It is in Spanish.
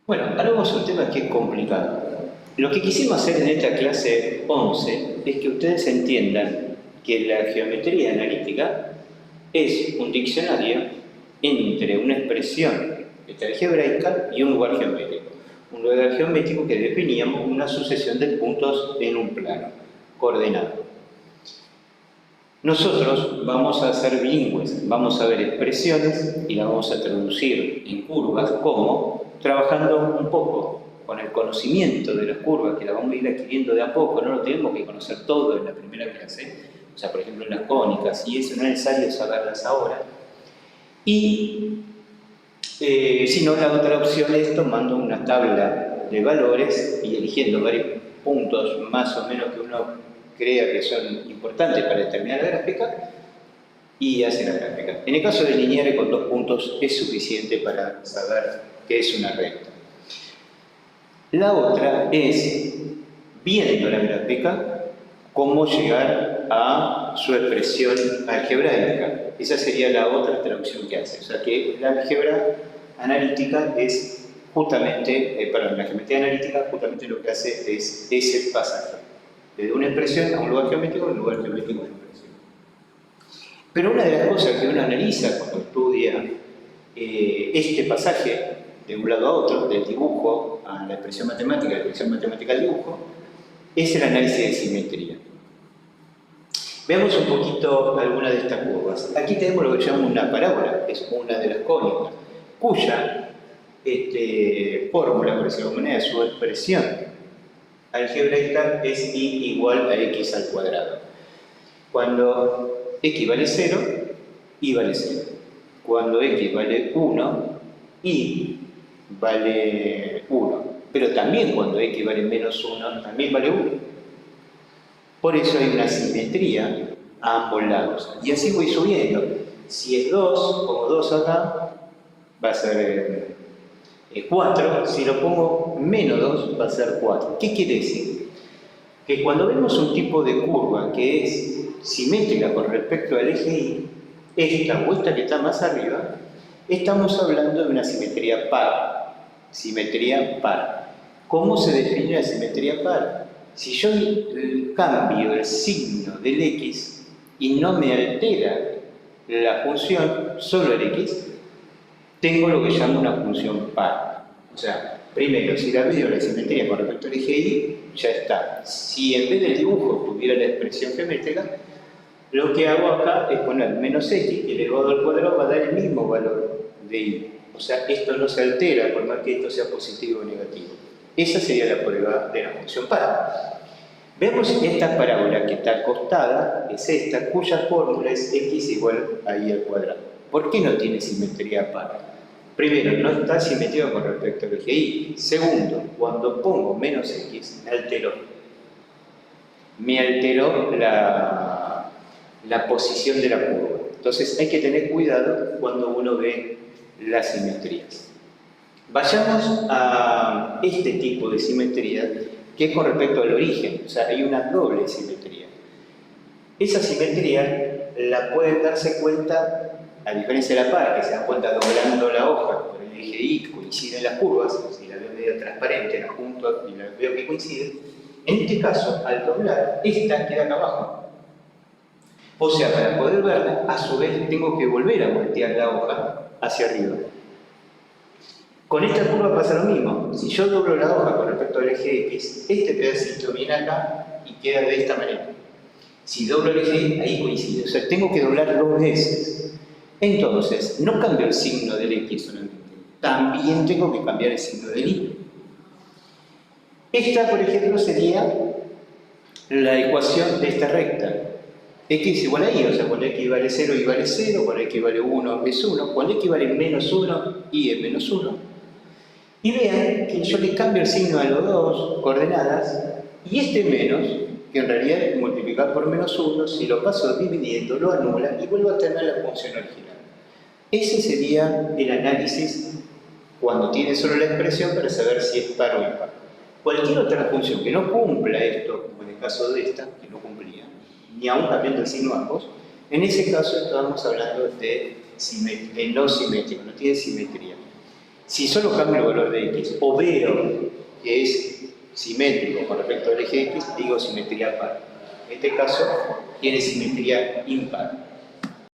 Bueno, ahora vamos a un tema que es complicado. Lo que quisimos hacer en esta clase 11 es que ustedes entiendan que la geometría analítica es un diccionario entre una expresión algebraica y un lugar geométrico. Un lugar geométrico que definíamos una sucesión de puntos en un plano coordenado. Nosotros vamos a ser bilingües, vamos a ver expresiones y las vamos a traducir en curvas, como trabajando un poco con el conocimiento de las curvas, que las vamos a ir adquiriendo de a poco, no lo tenemos que conocer todo en la primera clase, o sea, por ejemplo, en las cónicas, y eso no es necesario saberlas ahora. Y si no, la otra opción es tomando una tabla de valores y eligiendo varios puntos más o menos que uno crea que son importantes para determinar la gráfica y hace la gráfica. En el caso de lineares con 2 puntos es suficiente para saber qué es una recta. La otra es, viendo la gráfica, cómo llegar a su expresión algebraica. Esa sería la otra traducción que hace. O sea que la álgebra analítica es justamente, la geometría analítica justamente lo que hace es ese pasaje. Desde una expresión a un lugar geométrico, a un lugar geométrico a una expresión. Pero una de las cosas que uno analiza cuando estudia este pasaje de un lado a otro, del dibujo a la expresión matemática, de la expresión matemática al dibujo, es el análisis de simetría. Veamos un poquito algunas de estas curvas. Aquí tenemos lo que llamamos una parábola, que es una de las cónicas, cuya fórmula, por decirlo de alguna manera, su expresión algebraica es y igual a x al cuadrado. Cuando x vale 0, y vale 0. Cuando x vale 1, y vale 1. Pero también cuando x vale menos 1, también vale 1. Por eso hay una simetría a ambos lados. Y así voy subiendo. Si es 2, pongo 2 acá, va a ser 4. Si lo pongo menos 2, va a ser 4. ¿Qué quiere decir? Que cuando vemos un tipo de curva que es simétrica con respecto al eje Y, esta o esta que está más arriba, estamos hablando de una simetría par. Simetría par. ¿Cómo se define la simetría par? Si yo cambio el signo del x y no me altera la función, solo el x, tengo lo que llamo una función par. O sea, primero, si la veo la simetría con respecto al eje Y, ya está. Si en vez del dibujo tuviera la expresión geométrica, lo que hago acá es poner menos x elevado al cuadrado va a dar el mismo valor de y. O sea, esto no se altera por más que esto sea positivo o negativo. Esa sería la prueba de la función par. Veamos esta parábola que está acostada, es esta, cuya fórmula es x igual a y al cuadrado. ¿Por qué no tiene simetría par? Primero, no está simétrica con respecto al eje Y. Segundo, cuando pongo menos x, me alteró la posición de la curva. Entonces hay que tener cuidado cuando uno ve las simetrías. Vayamos a este tipo de simetría que es con respecto al origen, o sea, hay una doble simetría. Esa simetría la pueden darse cuenta, a diferencia de la par, que se dan cuenta doblando la hoja por el eje Y, coinciden las curvas, si la veo medio transparente, la junto y la veo que coincide. En este caso, al doblar, esta queda acá abajo. O sea, para poder verla, a su vez tengo que volver a voltear la hoja hacia arriba. Con esta curva pasa lo mismo. Si yo doblo la hoja con respecto al eje X, este pedacito viene acá y queda de esta manera. Si doblo el eje Y, ahí coincide. O sea, tengo que doblar 2 veces. Entonces, no cambio el signo del X solamente. También tengo que cambiar el signo del Y. Esta, por ejemplo, sería la ecuación de esta recta. X igual a Y, o sea, cuando X vale 0, Y vale 0, cuando X vale 1, es 1, cuando X vale menos 1, Y es menos 1. Y vean que yo le cambio el signo a los dos coordenadas, y este menos, que en realidad es multiplicar por menos 1, si lo paso dividiendo, lo anula y vuelvo a tener la función original. Ese sería el análisis cuando tiene solo la expresión para saber si es par o impar. Cualquier otra función que no cumpla esto, como en el caso de esta, que no cumplía, ni aún cambiando el signo ambos, en ese caso estamos hablando de no simétrico, no tiene simetría. Si solo cambio el valor de x o veo que es simétrico con respecto al eje x, digo simetría par. En este caso tiene simetría impar.